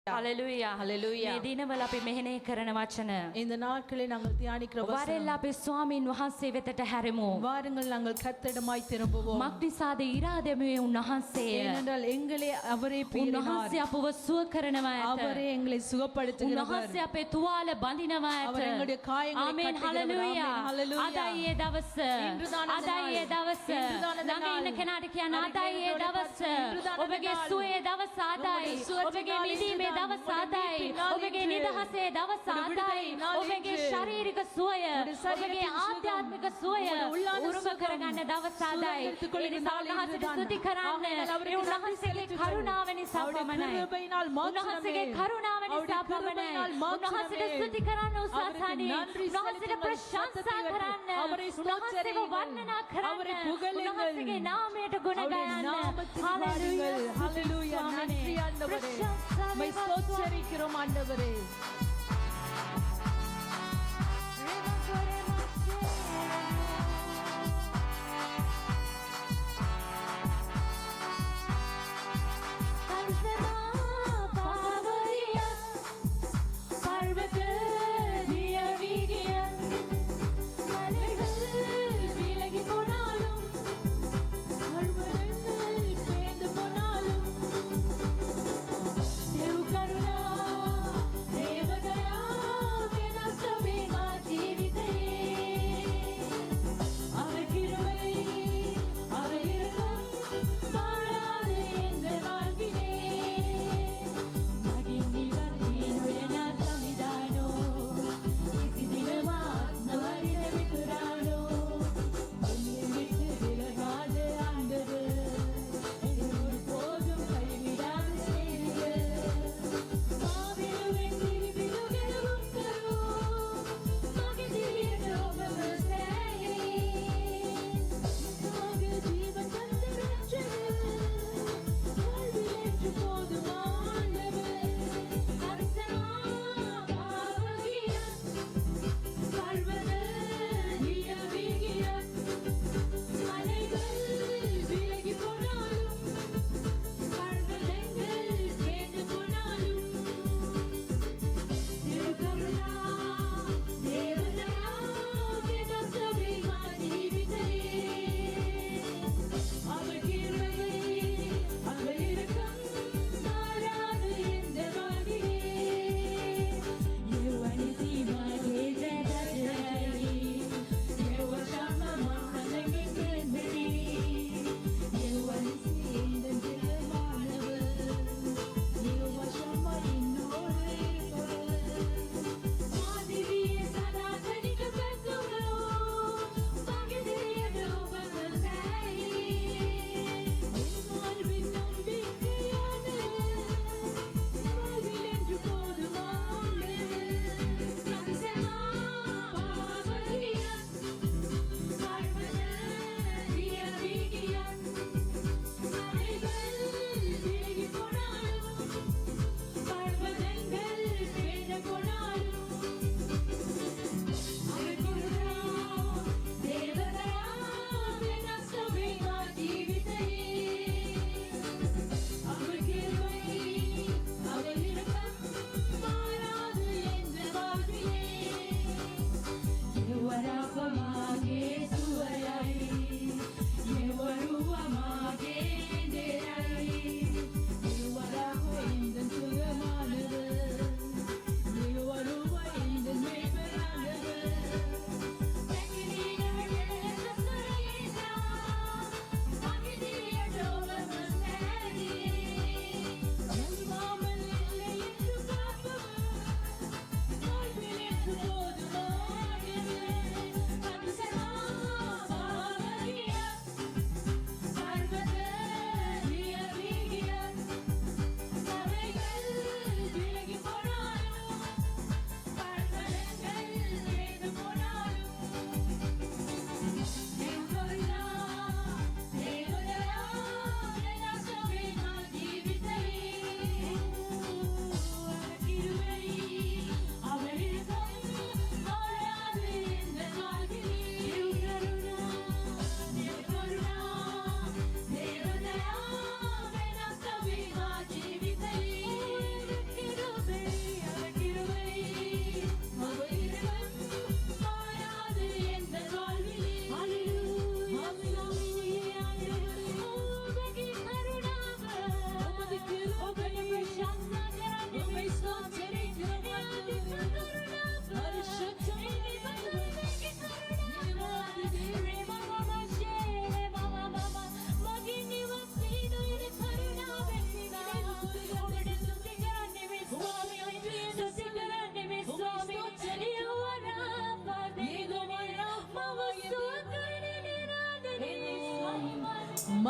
Hallelujah. Hallelujah. මේ දිනවල අපි මෙහෙණේ කරන වචන. இந்த நாட்களில் நாங்கள் தியானிக்கிற வசனம். වරෙල්ල අපි ස්වාමීන් වහන්සේ වෙතට හැරෙමු. வாருங்கள் நாங்கள் கர்த்தரிடமாய் திரும்புவோம். මක්නිසාද ඉරාදෙමුවේ උන්වහන්සේය. ஏனென்றால் எங்களை அவரே பீறினார். උන්වහන්සේ අපව සුව කරනවා ඇත. அவரே எங்களை சுகப்படுத்துகிறவர். උන්වහන්සේ අපේ තුවාල බඳිනවා ඇත. அவர் எங்களுடைய காயங்களை ආමේන් கட்டுகிறவர். හලෙලූයා. ஆமென் ஹalleluya. අදයි ඒ දවස. අදයි ඒ දවස. ළඟ ඉන්න කෙනාට කියන්න අදයි ඒ දවස. ඔබගේ සුවේ දවස අදයි. ඔබගේ නිදීමේ දවස අදයි. ඔබගේ නිදහසේ දවස අදයි. ඔබගේ ශාරීරික සුවය, ඔබගේ ආධ්‍යාත්මික සුවය උරුම කරගන්න දවස අදයි. ඒ නිසා උන්වහන්සේට ස්තුති කරන්න. ඒ උන්වහන්සේගේ කරුණාව නිසා පමණයි. උන්වහන්සේගේ කරුණාව නිසා පමණයි. උන්වහන්සේට ස්තුති කරන්න උසාසනි. උන්වහන්සේට ප්‍රශංසා කරන්න. උන්වහන්සේව වන්දනා කරන්න. උන්වහන්සේගේ නාමයට ගුණ ගයන්න. හalleluya. ஹalleluya. நன்றி ஆண்டவரே. மை ஸ்தோத்திரிக்கிறோம் ஆண்டவரே. Dev karuna, Dev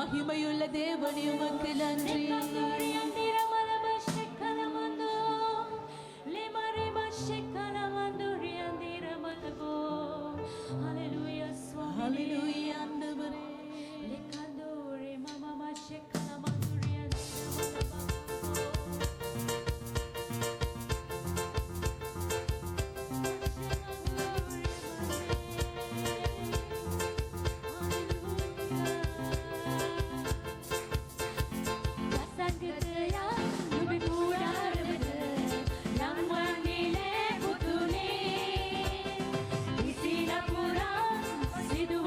மகிமையுள்ள தேவனே உமக்கு நன்றி. Hallelujah ஆண்டவரே. Sidu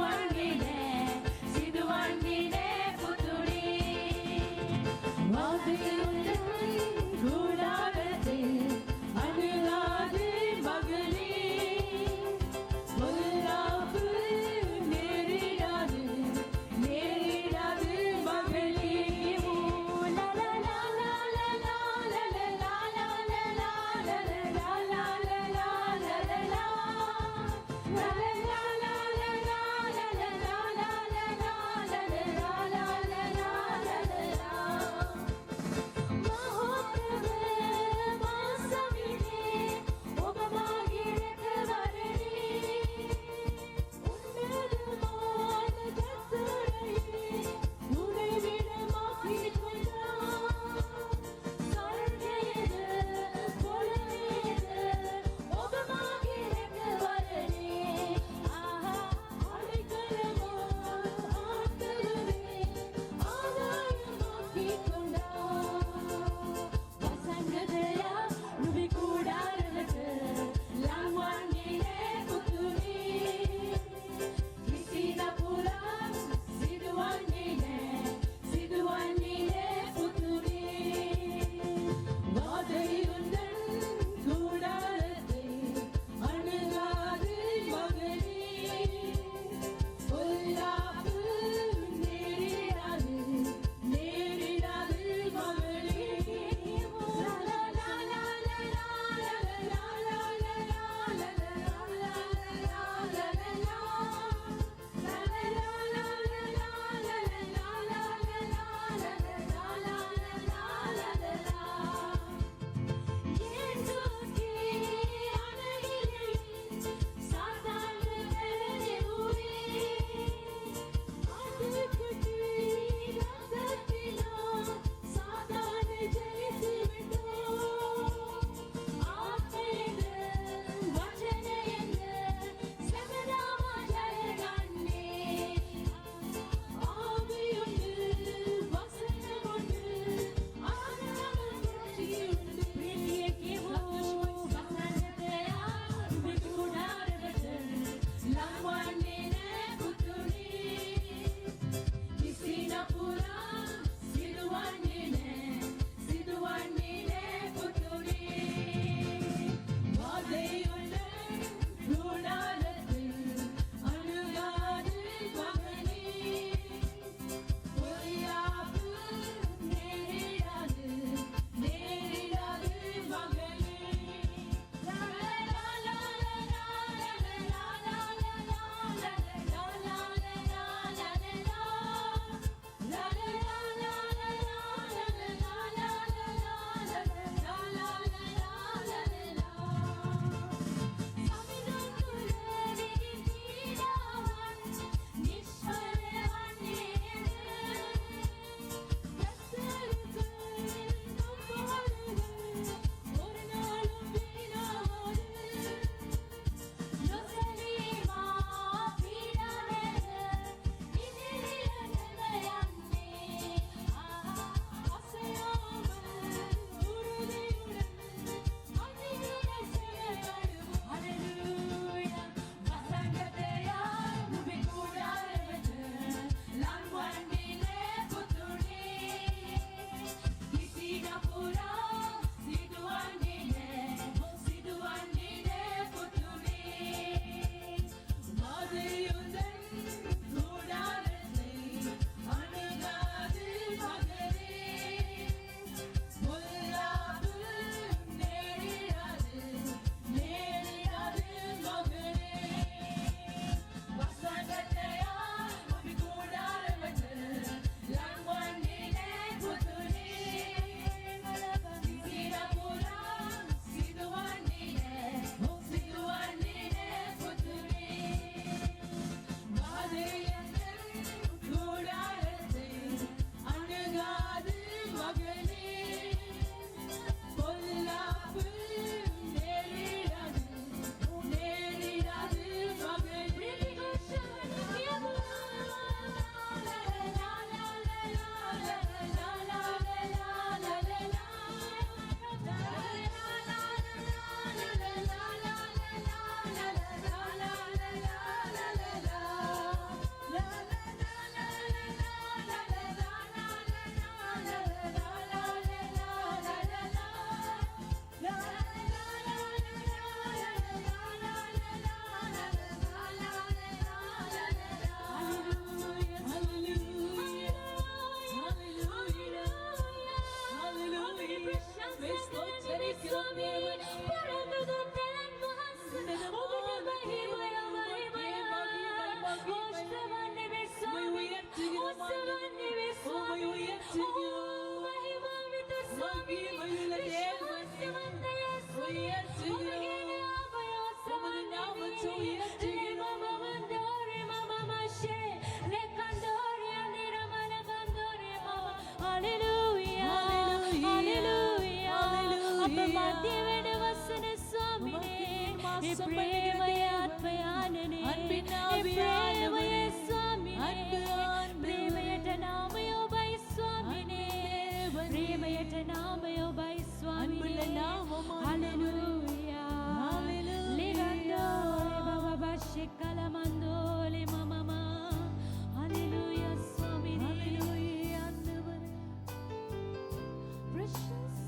අප මධ්‍ය වැඩ වසන ස්වාමිනේ ඒ ප්‍රේමය ආත්මයානනේ ඒ ප්‍රේමය ස්වාමිනේ ප්‍රේමයට නාමය ඔබයි ස්වාමිනේ ප්‍රේමයට නාමය ඔබයි ස්වාමිනේ හලෙලූයා ලිගන්දෝ බබා ශිකලමන්දෝලි මමම හලෙලූයා ස්වාමිනේ හලෙලූයා අන්නවර precious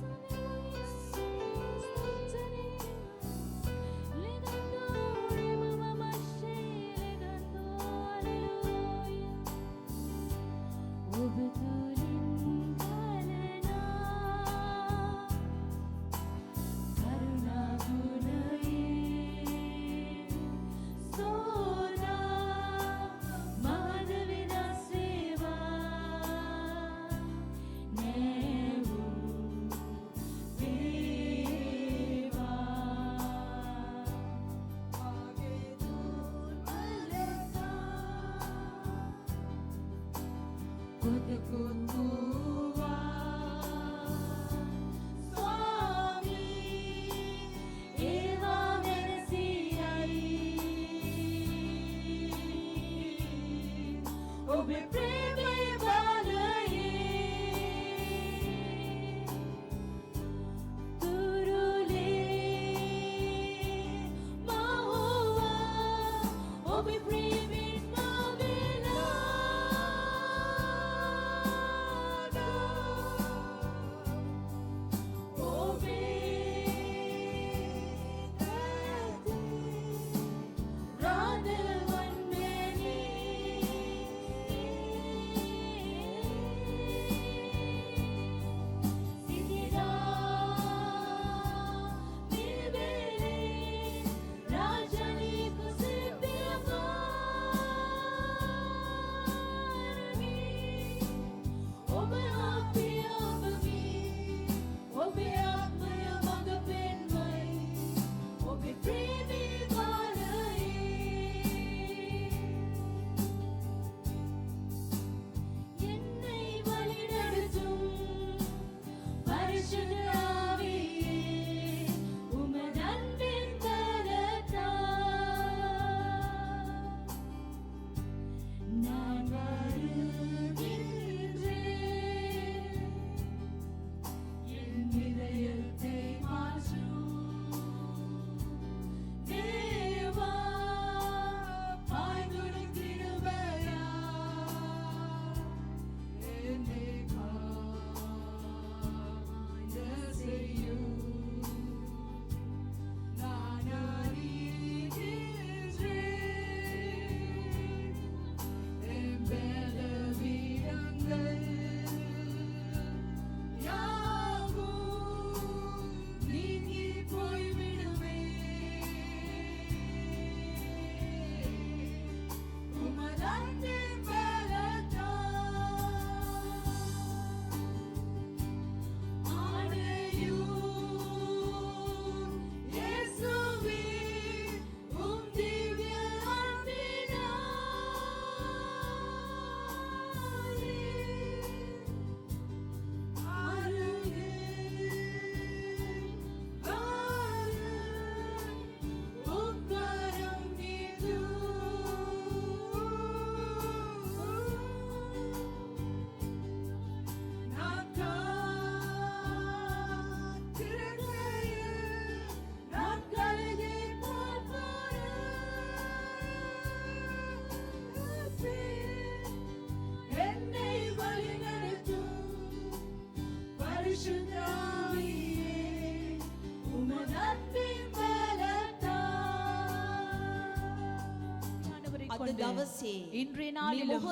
இன்றைய நாளிலும்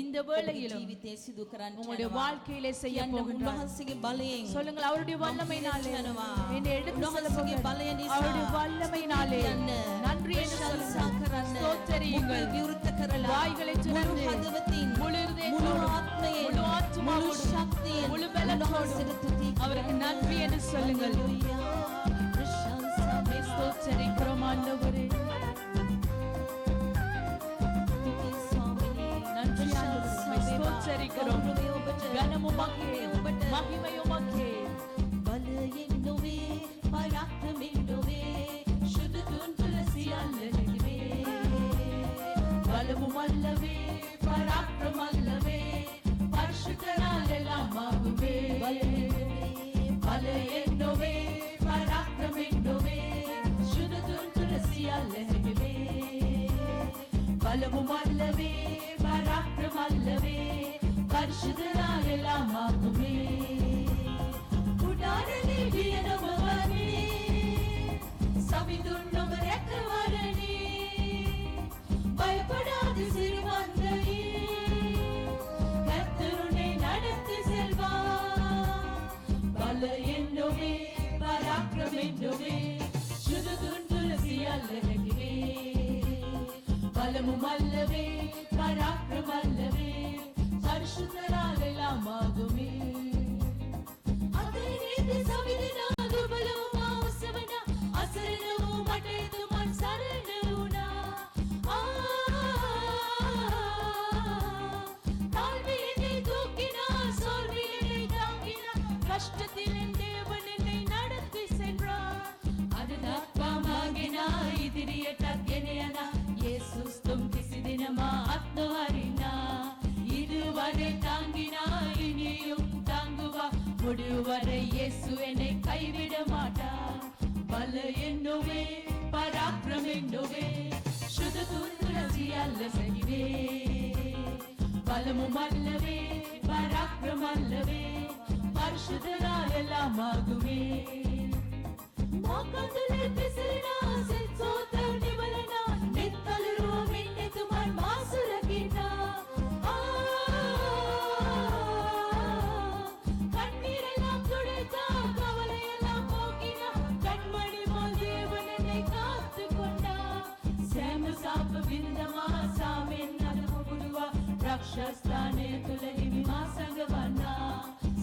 இந்த வேளையிலும் உங்களுடைய வாழ்க்கையிலே செய்ய போகின்றார். சொல்லுங்கள், அவருடைய வல்லமையினாலே என்னை எடுத்து செல்ல போகிறார். அவருடைய வல்லமையினாலே நன்றி என்று சொல்லுங்கள். ஸ்தோத்திரியுங்கள். வாய்களை திறந்து முழு இதயத்தோடு, முழு ஆத்துமாவோடு, முழு பலத்தோடு அவருக்கு நன்றி என்று சொல்லுங்கள். ஸ்தோத்திரிக்கிறோம் ஆண்டவரே. கனமும் மகிமையும் பலமும் அல்லவே பராக்கிரம் அல்லவே பரிசுத்தரால் எல்லாம் ஆகுமே பல என்னோவே பராக்கிரம் என்னோவே சுனதுன் துளசியால் லெஹமே பலமும் அல்லவே பராக்கிரம் அல்லவே பரிசுத்தரால் எல்லாம் ஆகுமே உடாரணி வியனவனே சவிதுன்னவ ரெக்கவரணி பயப்படாது சிறுவந்தையே கர்த்தருனை நடத்தி செல்வா பல என்னோவே பராக்கிரம் என்னோவே சுனதுன் துளசியால் லெஹமே பலமும் அல்லவே பராக்கிரம் அல்லவே பரிசுத்தரால் எல்லாம் ஆகுமே அதே சவிதினாது பலமும் அவசவன அசரணவு மடைது மன் சரணவுனா தாழ்மையினை தூக்கினார் சோர்வினை தாங்கினார் கஷ்டத்தில் என் தேவன் என்னை நடத்தி சென்றார் அது தாத்மாகினா இதிரிய தத்யனையனா இயேசுஸ் தும் கிசி தினமா அத்னவரினா இதுவரை தாங்கினா இனியும் தாங்குவா முடிவரை இயேசு என்னை கைவிட மாட்டார் பல என்னோவே பராக்கிரம் என்னோவே சுத துளசியால் லெஹமே பலமும் அல்லவே பராக்கிரம் அல்லவே பரிசுத்தரால் எல்லாம் ஆகுமே மாகந்துலே பிசிலினா செல்சோத நிவலனா நித்தலரு மின்னித்து மன் மாசுரகினா கண்ணீரெல்லாம் துடைத்தா கவலையெல்லாம் போக்கினா கண்மணி போல் தேவன் என்னை காத்து கொண்டா சேம சாப்ப விருந்தமா சாமின் அது புடுவா ரக்ஷஸ்தானே துலகி மாசங்கவனா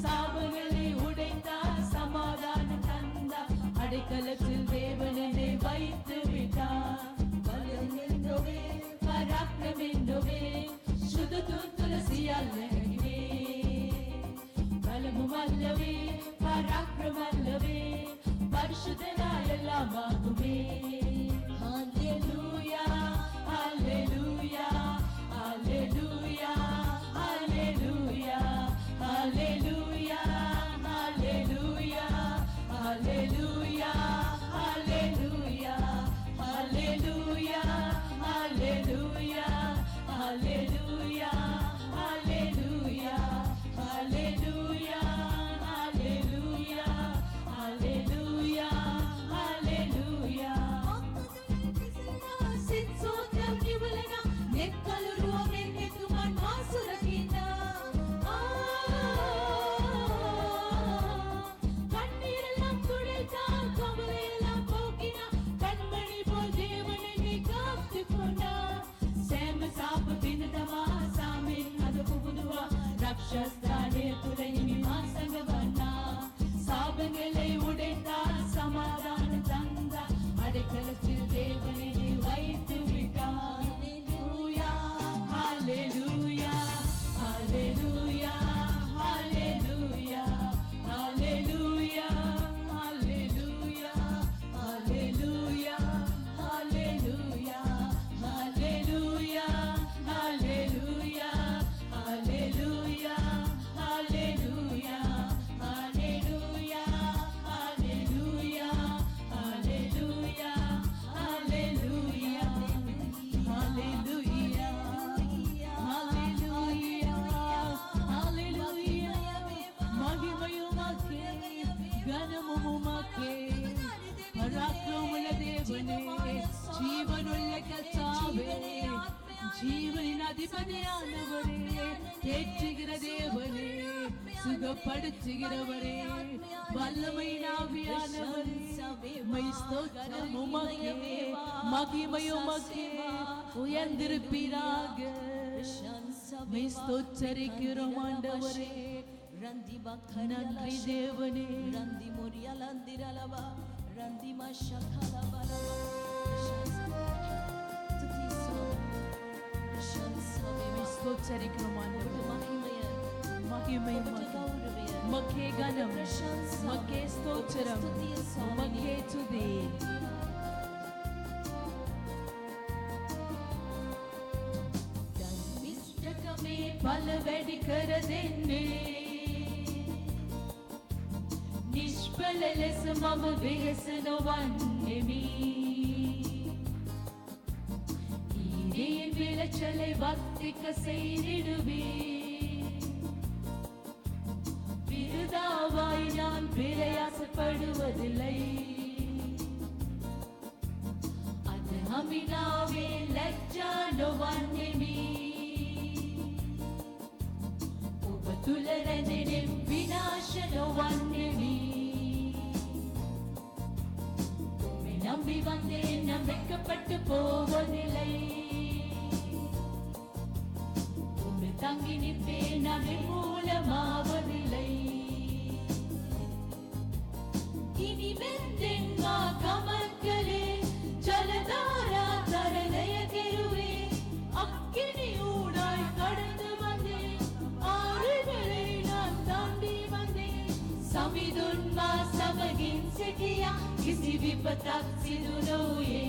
சாபங்களை உடைத்தா சமாதானம் தந்தா அடைக்கலத்தில் தேவன் என்னை வைத்து விட்டார் பலம் என்னோவே பராக்கிரம் என்னோவே சுத துளசியால் லெஹமே பலமும் அல்லவே பராக்கிரம் அல்லவே பரிசுத்தரால் எல்லாம் ஆகுமே ஹல்லேலூயா ஹல்லேலூயா ஹல்லேலூயா ஹல்லேலூயா ஹல்லேலூயா ஹல்லேலூயா ஹல்லேலூயா ஹல்லேலூயா ஹல்லேலூயா ஹல்லேலூயா ஹல்லேலூயா ஹல்லேலூயா ஹல்லேலூயா ஹல்லேலூயா ஹல்லேலூயா ஹல்லேலூயா சித்சோத்ரம் நிவலனா நெக்கலுரு மென்னித்து மன் மாசுரகினா கண்ணீரெல்லாம் துடைத்தா கவலையெல்லாம் போக்கினா கண்மணி போல் தேவன் என்னை காத்து கொண்டா சேம சாப்பு பின்னதமா சாமின் அது புகுதுவா ரக்ஷஸ்தானே துலகி மாசங்கவனா சாபங்களை உடைத்தா சமாதானம் தந்தா அடைக்கலத்தில் தேவன் என்னை வைத்து விட்டார் ஹல்லேலூயா ஹல்லேலூயா ஹல்லேலூயா ஹல்லேலூயா ஹல்லேலூயா ஹல்லேலூயா ஹல்லேலூயா ஹல்லேலூயா ஹல்லேலூயா ஹல்லேலூயா ஹல்லேலூயா ஹல்லேலூயா ஹல்லேலூயா ஹல்லேலூயா ஹல்லேலூயா ஹல்லேலூயா ஹல்லேலூயா மகிமையுமாக்கே கனமுமாக்கே பராக்கிரமுள்ள தேவனே ஜீவனுள்ள கர்த்தாவே ஜீவனின் அதிபதியானவரே தேற்றுகிற தேவனே சுகப்படுத்துகிறவரே வல்லமையின் ஆவியானவரே மை ஸ்தோத்திரம் உமக்கே மகிமையும் உமக்கே உயர்ந்திருப்பீராக மை ஸ்தோத்தரிக்கிறோம் ஆண்டவரே நன்றி தேவனே ரந்தி முரியலந்திரலவா ரந்தி மஷகலவலவா ஸ்தோத்தரிக்கிறோம் ஆண்டவரே மகிமை மக்கே கனம் மக்கே ஸ்தோத்திரம் மக்கே துதி. පල වැඩි කර දෙන්නේ නිෂ්ඵල ලෙස මම වෙහෙස නොවන්නෙමි ஈரேன் விளைச்சலை வத்திக்க செய்திடுவேன் விருதாவாய் நான் பிரயாசப்படுவதில்லை அது அமினாவே லஜ்ஜா නොවන්නෙමි ඔබ තුල රැඳෙන විනාශ නොවන්නෙමි உம்மை நம்பி வந்தேன் நான் வெட்கப்பட்டு போவதில்லை உம்மை தங்கி நிற்பேன் நான் நிர்மூலமாவதில்லை இனி வெந்தெங்கா கமல்களே ஜலதாரா தரலய தெருவே அக்கினி ஊடாய் கடந்து வந்தேன் ஆறுகளை நான் தாண்டி வந்தேன் சமிதுன்மா சமகின் செட்டியா கிசி விபத்தாக் சிது நோயே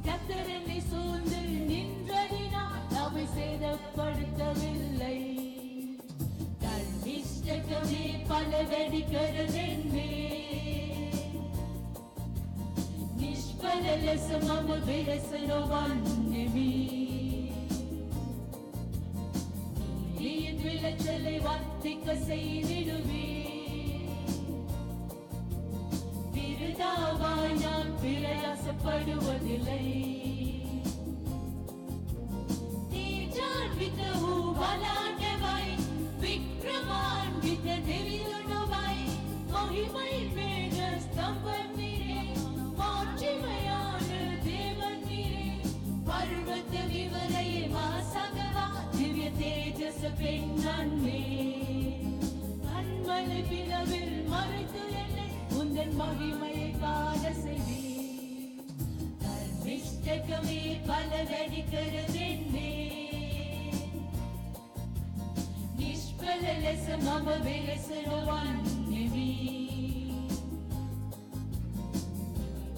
கத்தரனை சூழ்ந்து நின்றதினால் அவை சேதப்படுத்தவில்லை தன்னிஷ்டகமே பல வெடிக்கிறதென்னே நிஷ்பல லெස මම වෙහෙස නොවන්නෙමි ஈரேன் விளைச்சலை வத்திக்க செய்திடுவேன் விருதாவாய் நான் பிரயாசப்படுவதில்லை தேஜான்விதஹு பலாண்டவை விக்ரமான்வித தெவிதுணவை மகிமை மேக ஸ்தம்பம் நீரே மாட்சிமையான தேவன் நீரே பர்வத விவரையே மாசகவா திவ்ய தேஜஸ் பெண்ணே கண்மலை பிளவில் மறைத்து என்னை உந்தன் மகிமையை காண செய்வேன் தர்மிஷ்டகமே பல வெடிக்கிறதென்னே නිෂ්ඵල ලෙස මම වෙහෙස නොවන්නෙමි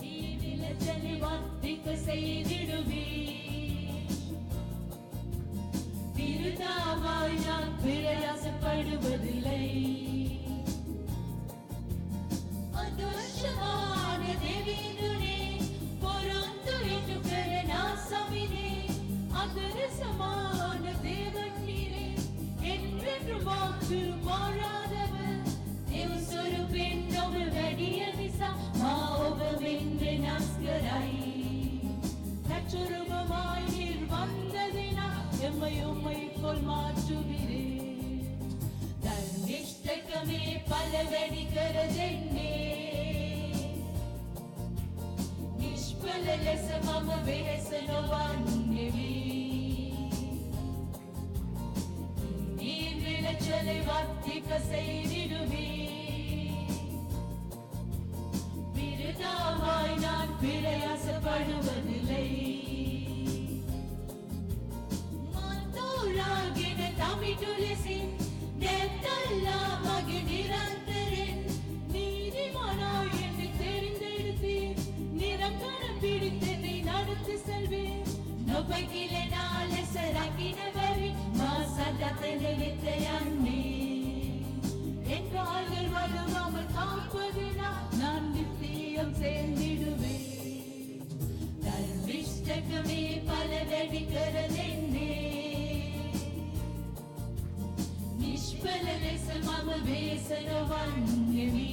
ඊ විලචලි වත්තික செய்திடுவேன் விருதாவாய் நான் பிரயாசப்படுவதில்லை அதர்ஷமான தேவீந்துனே பொருந்து இட்டுக்கர நாசமினே அதரசமான தேவன் நீரே என்றென்றும் வாக்கு மாறாதவர் தேவஸ்வரூபின் ඔබ වැඩිය නිසා මා ඔබ වෙන්න නැස් කරයි நச்சுருபமாய் நீர் வந்ததினால் எம்மை உம்மைக்குள் மாற்றுகிறேன் தன்னிஷ்டகமே பல வெடிக்கிறதென்னே நிஷ்பல லெස මම වෙහෙස නොවන්නෙමි ஈரேன் விளைச்சலை வத்திக்க செய்திடுவேன் விருதாவாய் நான் பிரயாசப்படுவதில்லை மாந்தோராகின தமிழுலசின் நெத்தெல்லாம் மகி நிரந்தரன் நீதிமானாய் என்னை தெரிந்தெடுத்தீர் நிரங்கணம் பிடித்ததை நடத்தி செல்வேன் நொபைக்கிலே நாளை சரக்கினவரி மாசதத்தை நினைத்தையன்னே என் கால்கள் வலுவாமல் காப்பதினால் நான் நித்தியம் சேர்ந்திடுவேன் தர்மிஷ்டகமே பல வெடிக்கிறதென்னே நிஷ்பல லெස මම වෙහෙස නොවන්නෙමි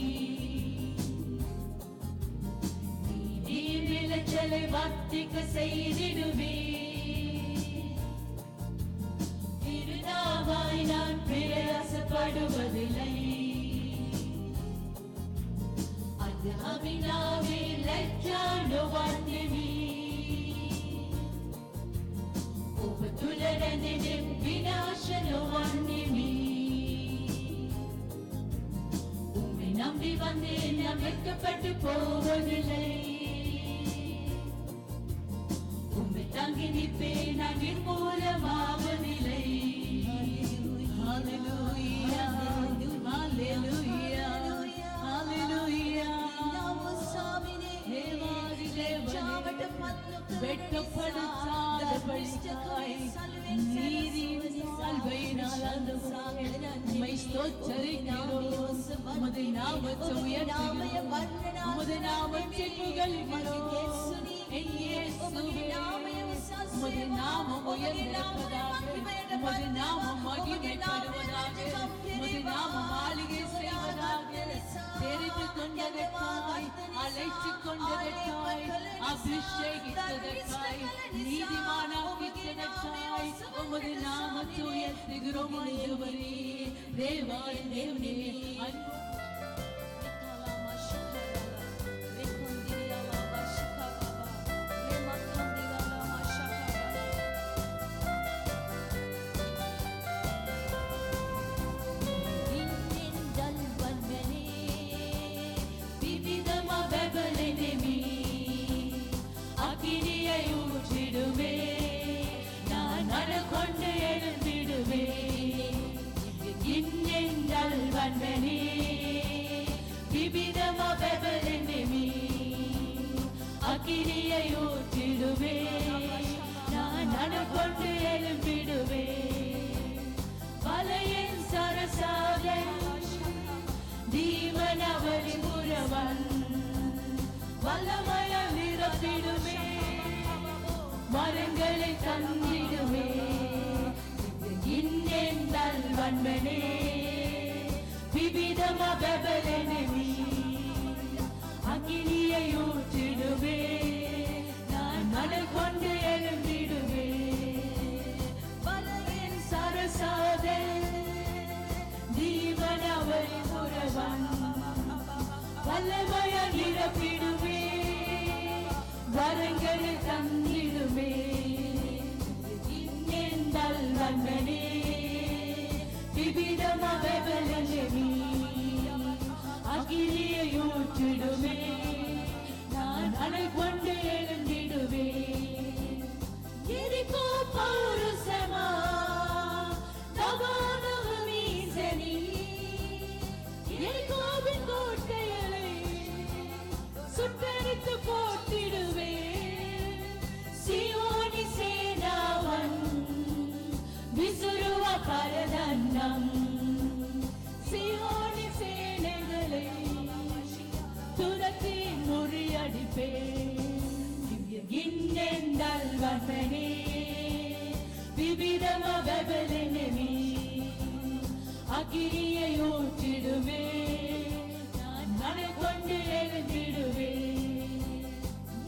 ஈரேன் விளைச்சலை வத்திக்க செய்திடுவேன் விருதாவாய் நான் பிரயாசப்படுவதில்லை அது அமினாவே லஜ்ஜா නොවන්නෙමි ඔබ තුල රැඳෙන විනාශ නොවන්නෙමි உம்மை நம்பி வந்தேன் நான் வெட்கப்பட்டு போவதில்லை உம்மை தங்கி நிற்பேன் நான் நிர்மூலமாவதில்லை ஹalleluya ஹalleluya ஹalleluya ස්වාමිනේ தேவாதி தேவனே ජාවට පත් නොකර வெட்கப்படுத்தாத படிக்காய் நீரின் கிருபையினால் ஆண்டவரே உம்மை ஸ்தோத்திரிக்கிறோம் உமது நாமத்தை உயர்த்துகிறோம் உமது நாமத்தை புகழ்கிறோம் என் இயேசுவே உமது நாமம் உயர்ந்திருப்பதாக உமது நாமம் மகிமைப்படுவதாக உமது நாமம் ஆளுகை செய்வதாக தெரிந்து கொண்டதற்காய் அழைத்துக் கொண்டதற்காய் அபிஷேகித்ததற்காய் நீதிமானாக்கித்ததற்காய் உமது நாமத்தை உயர்த்துகிறோம் ஆண்டவரே தேவாய் தேவனே அக்கினியை ஊற்றிடுவே நான் நடுக்கொண்டு எழும்பிடுவே வலையின் சரசாதை தீவனவரின் புறவன் வல்லமய நிரப்பிடுவே மரங்களை தந்திடுவே இன்னேன் நல்வன்பனே விவிதமா பெபலெனமி அக்கினியை ஊற்றிடுவே நான் மணல் கொண்டு எழும்பிடுவே வலையின் சரசாதை தீவனவரி புறவன் வல்லமய நிரப்பிடுவே வரங்களை தந்திடுவே இன்னேன் நல்வன்பனே விவிதமா பெபலெனமி அக்கினியை ஊற்றிடுவே நான் அனல் கொண்டு எழுந்திடுவே எரிகோ பௌருஷமா தவானவ மீசனி எரிகோவின் கோட்டைகளை சுட்டரித்து போட்டிடுவே சியோனி சேனாவன் விசுருவ பரதன்னம் சியோனி சேனைகளை துரத்தி முறியடிப்பே இன்னேன் நல்வன்பனே விவிதமா பெபலெனமி அக்கினியை ஊற்றிடுவே நான் மணல் கொண்டு எழுந்திடுவே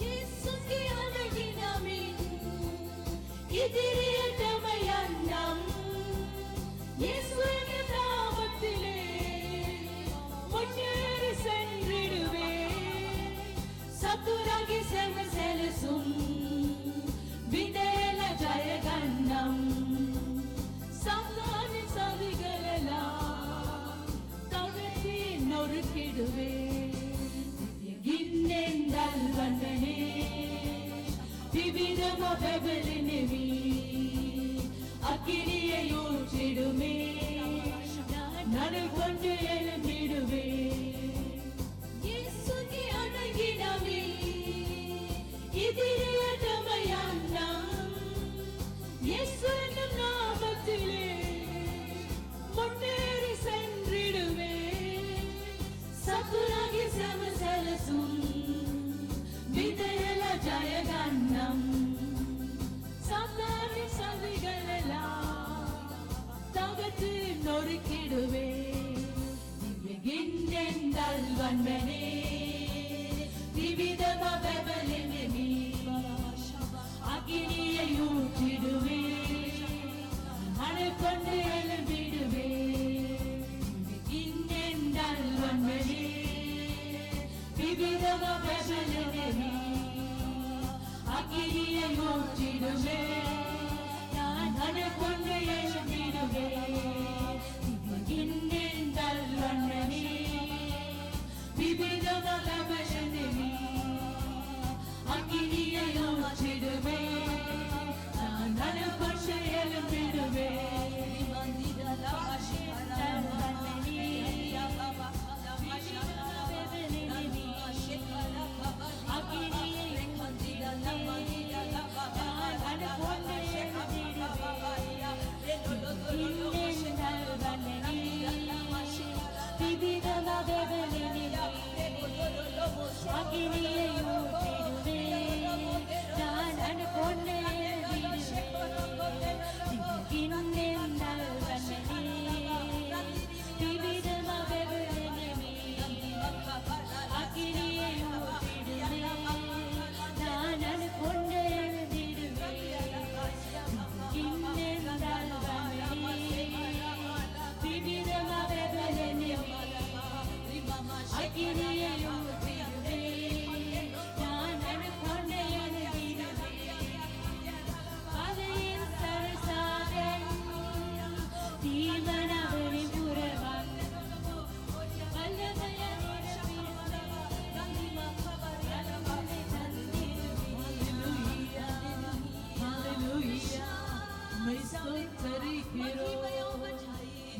இயேசுக்கு அழகினமின் எதிரியட்டமையன்னம் இயேசுவின் நாமத்திலே முன்னேறி சென்றிடுவே சத்துராகி செம செலுசும் விதேல ஜயகன்னம் சம்மானி சதிகளெல்லாம் தவிர்த்தி நொறுக்கிடுவே இன்னேன் நல்வன்பனே விவிதமா பெபலெனமி அக்கினியை ஊற்றிடுமே நான் நடுல் கொண்டு எழும்பிடுவே இயேசுக்கு அழகினமே எதிரியட்டமையன்னம் இயேசுவின் நாமத்திலே முன்னேறி சென்றிடுவே சத்துராகி சமசலசும் விதேல ஜயகன்னம் சாத்தானி சதிகளெல்லாம் தகர்த்து நொறுக்கிடுவே இன்னேன் நல்வன்பனே விவிதமா பெபலெனமி அக்கினியை ஊற்றிடுவே அனல் கொண்டு எழும்பிடுவே இன்னேன் நல்வன்பனே விவிதமா பெபலெனமி அக்கினியை ஊற்றிடுவே நான் அனல் கொண்டு எழும்பிடுவே இன்னேன் நல்வன்பனே விவிதமா பெபலெனமி அக்கினியை ஊற்றிடுவே நான் அனல் கொண்டு எழும்பிடுவே அக்கினியை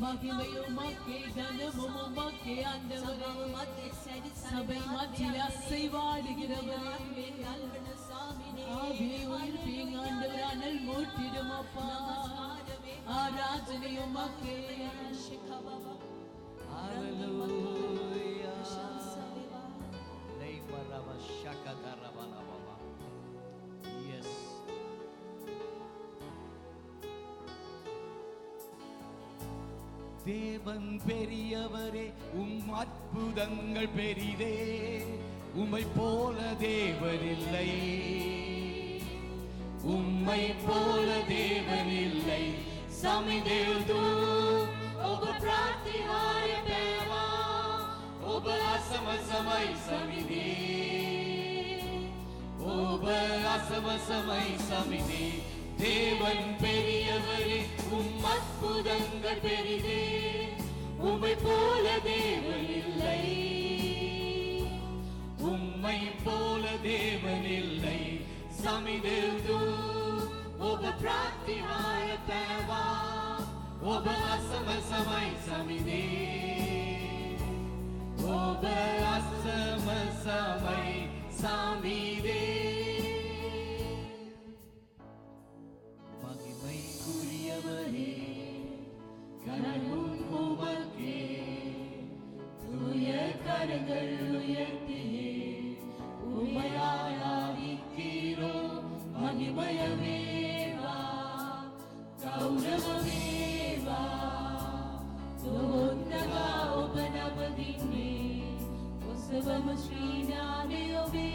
மகிமை உமக்கே கனமும் உமக்கே ஆண்டவரே சபை மத்தியில் அசைவாடுகிறவரே ஆவியை உயிர்ப்பீங்க ஆண்டவர் அனல் மூட்டிடும் அப்பா ஆராதனை உமக்கே Yes. தேவன் பெரியவரே உம் அற்புதங்கள் பெரிதே உம்மை போல தேவனில்லை உம்மை போல தேவனில்லை சமிதேது ඔබ ප්‍රාර්ථනාය පෑවා ඔබ අසම සමයි සමිදේ ඔබ අසම සමයි සමිදේ தேவன் பெரியவரே உம் அற்புதங்கள் பெரிதே உம்மை போல தேவனில்லை உம்மை போல தேவனில்லை சமிதேது ඔබ ප්‍රාර්ථනාය පෑවා ඔබ අසම සමයි සමිදේ ඔබ අසම සමයි සමිදේ மகிமைக்குரியவரே கனமும் உமக்கே தூய கரங்கள் உயர்த்தியே உம்மை ஆராதிக்கிறோம் மகிமையவேவா கௌரவமேவா தோன்னகா ඔබ නමදින්නේ ඔසවම ஸ்ரீநாதயோவே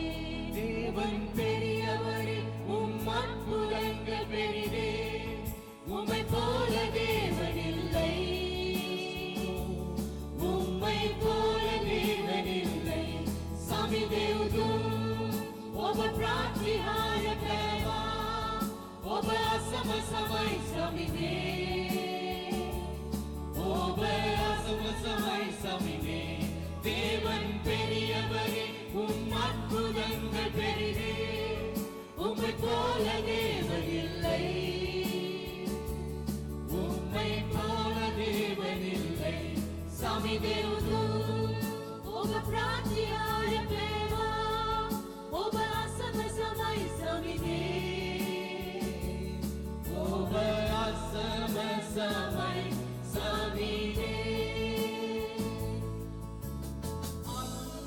தேவன் பெரியவரே உம் அற்புதங்கள் பெரிதே உம்மை போல தேவனில்லை உம்மை போல தேவனில்லை சமிதேது ඔබ ප්‍රාර්ථනාය පෑවා ඔබ අසම සමයි සමිදේ ඔබ අසම සමයි සමිදේ தேவன் பெரியவரே உம் அற்புதங்கள் பெரிதே உம்மை போல தேவனில்லை உம்மை போல தேவனில்லை சமிதேது ඔබ ප්‍රාර්ථනාය පෑවා ඔබ අසම සමයි සමිදේ ඔබ අසම සමයි සමිදේ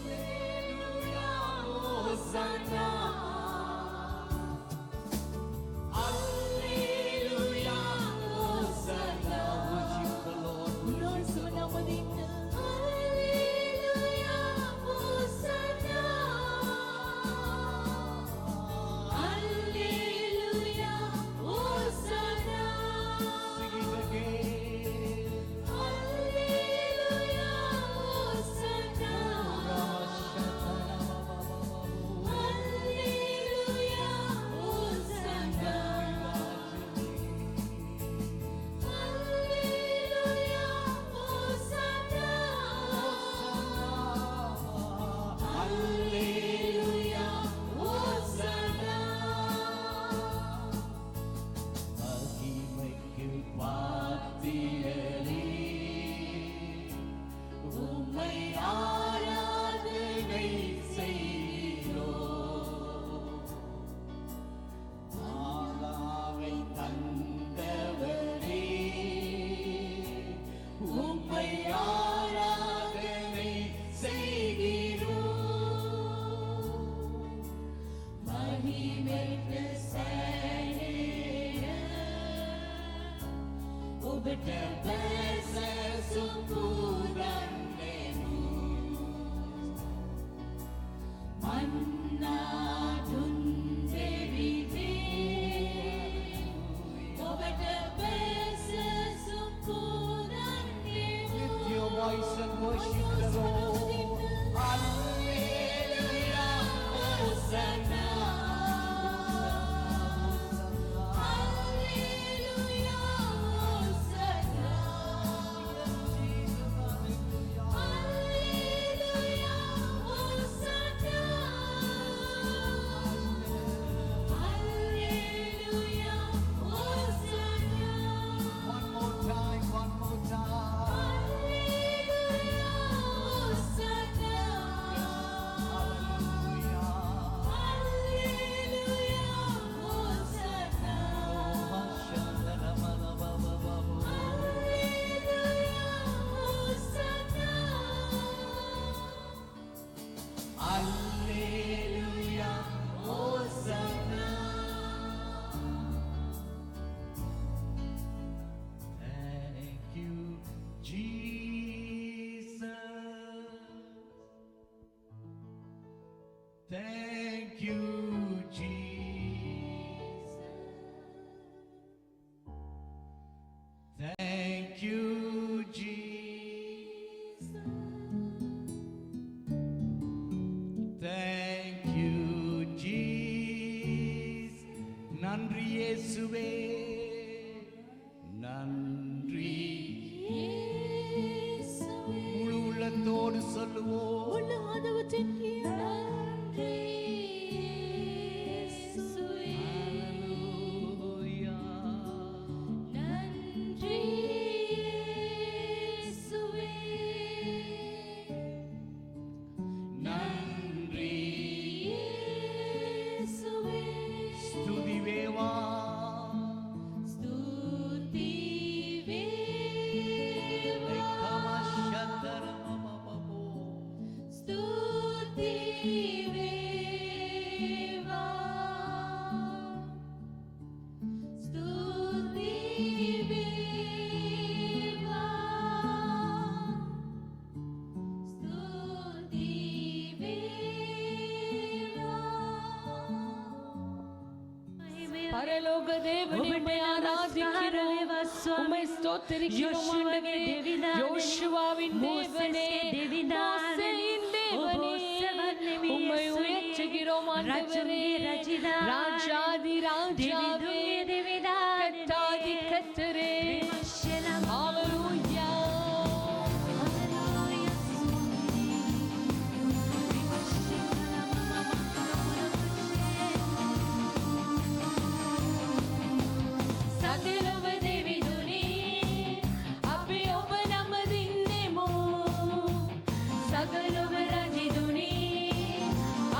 Alleluia Hosanna Alleluia Hosanna worship the Lord சுனமதின்னு Alleluia Hosanna Alleluia Hosanna sing it again Alleluia Hosanna Alleluia Hosanna Alleluia Hosanna Alleluia Hosanna மகிமைக்கு பாத்திரரே உம்மை ஆராதனை செய்கிறோம் ஆராவை தந்தவரே உம்மை ஆராதனை செய்கிறோம் மகிமைக்கு சேர ඔබට බැස සුපුරන්නෙමු මන්නා දුන් දෙවිදේ ඔබට බැස සුපුරන්නෙමු Lift your voice and worship the Lord Alleluia Hosanna Alleluia Hosanna பரலோக தேவனே உம்மை ஆராதிக்கிறோம் உம்மை ஸ்தோத்திரிக்கிறோம் ஆண்டவரே யோசுவாவின் தேவனே மோசேயின் தேவனே உம்மை உயர்த்துகிறோம் ஆண்டவரே ராஜாதி ராஜாவே கர்த்தாதி கர்த்தரே ஹalleluya සකලව දෙවිදුනි අපි ඔබ නමදින්නෙමු සකලව රජිදුනි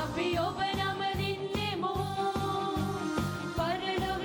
අපි ඔබ නමදින්නෙමු පරලොව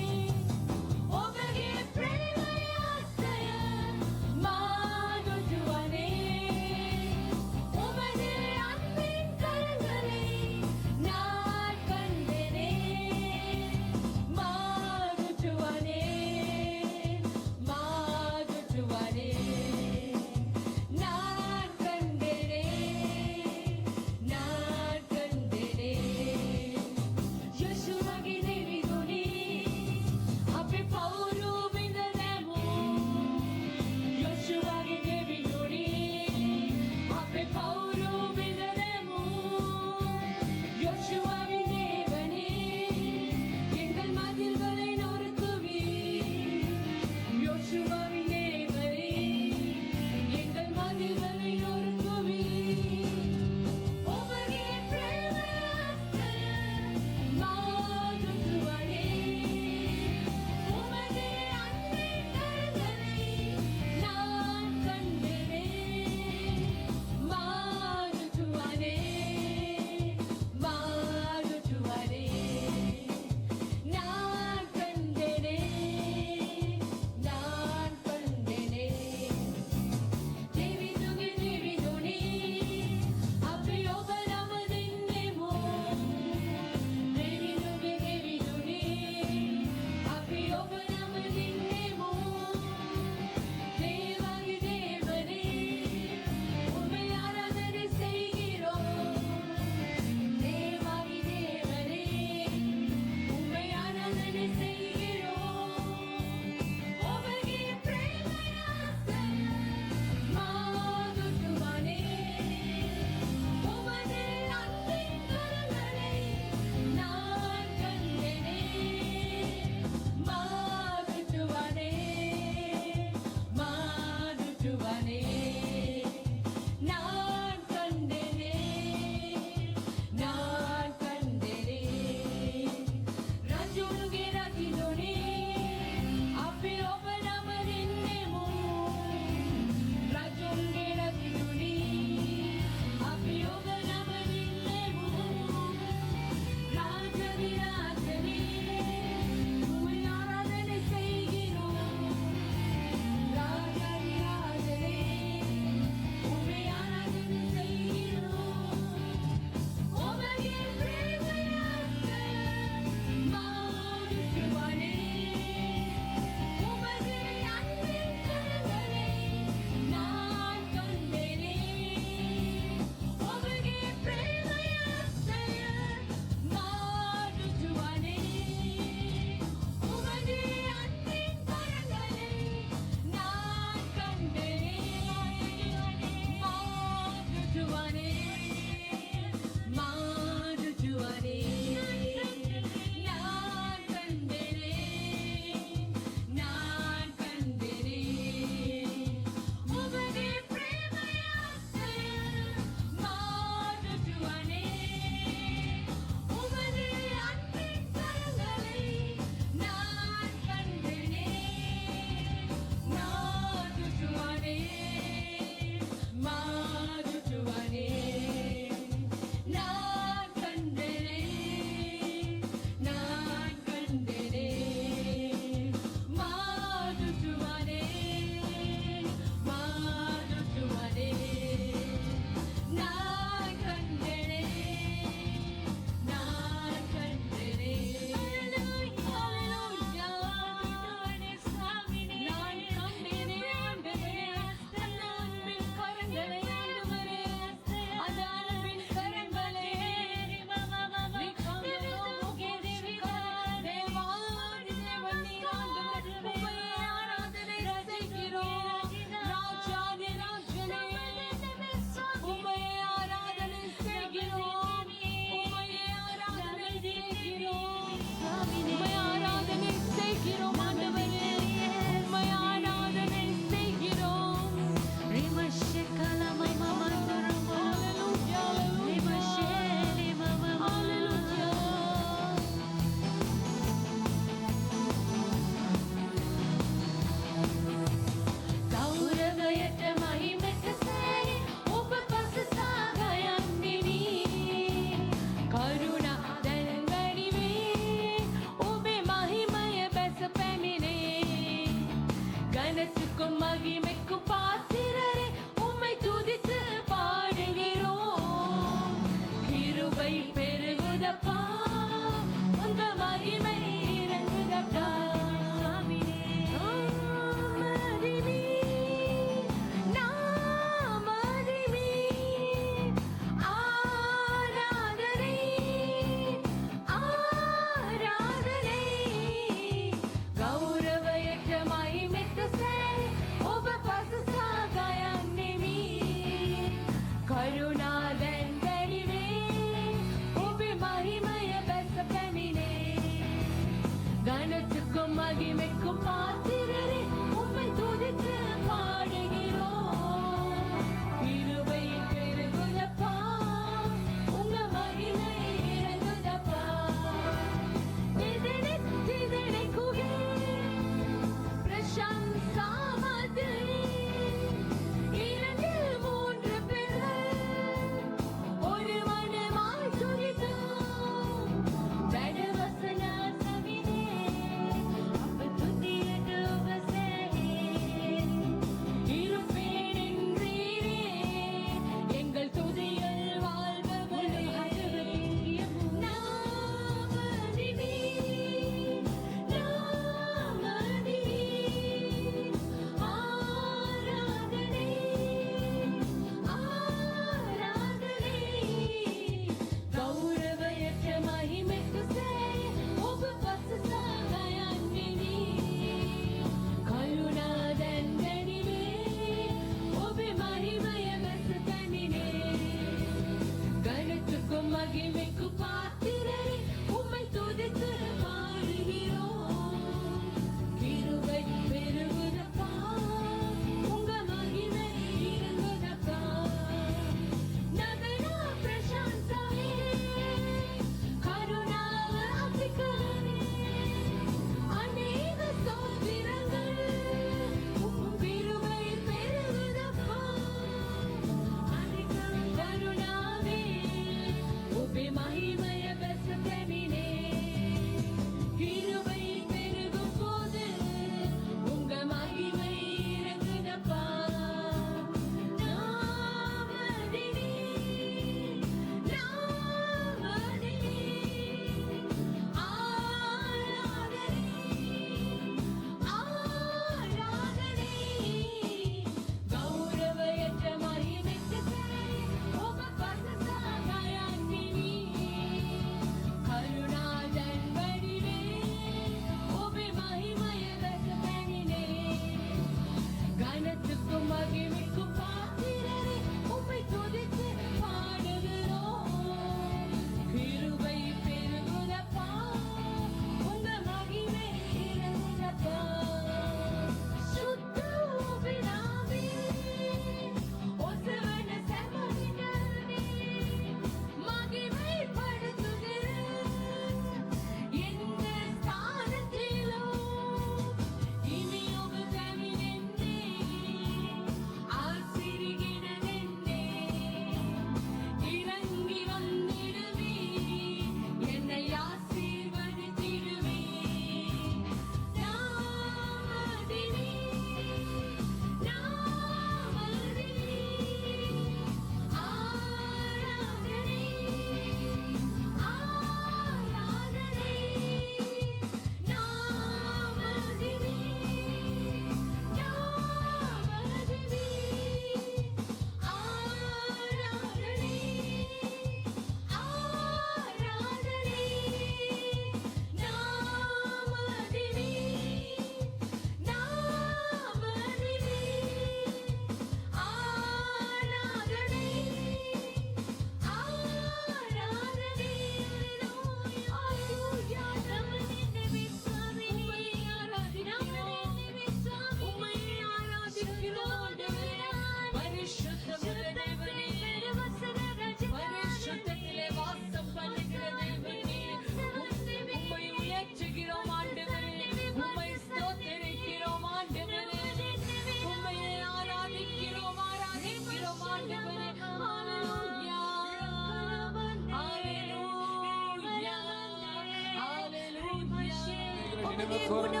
நினைவு கூர்ந்து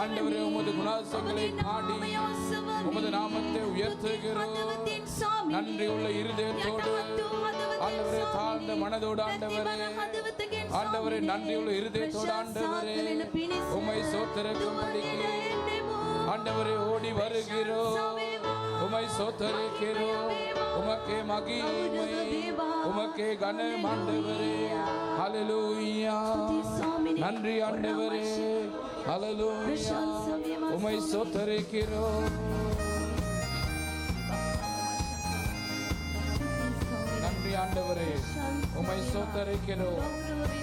ஆண்டவரே உமது குணாசங்களை பாடி உமது நாமத்தை உயர்த்துகிறோம். நன்றி உள்ள இருதயத்தோடு ஆண்டவரே, தாழ்ந்த மனதோடு ஆண்டவரே, ஆண்டவரே நன்றி உள்ள இருதயத்தோடு ஆண்டவரே உம்மை சோத்தரிக்கும்படிக்கு ஆண்டவரே ஓடி வருகிறோம். உம்மை சோத்தரிக்கிறோம். உமக்கே மகிமை, உமக்கே கனம் ஆண்டவரே. ஹல்லேலூயா. நன்றி ஆண்டவரே. ஹல்லேலூயா. உம்மை சோத்தரிக்கிறோம். நன்றி ஆண்டவரே. உம்மை சோத்தரிக்கிறோம்.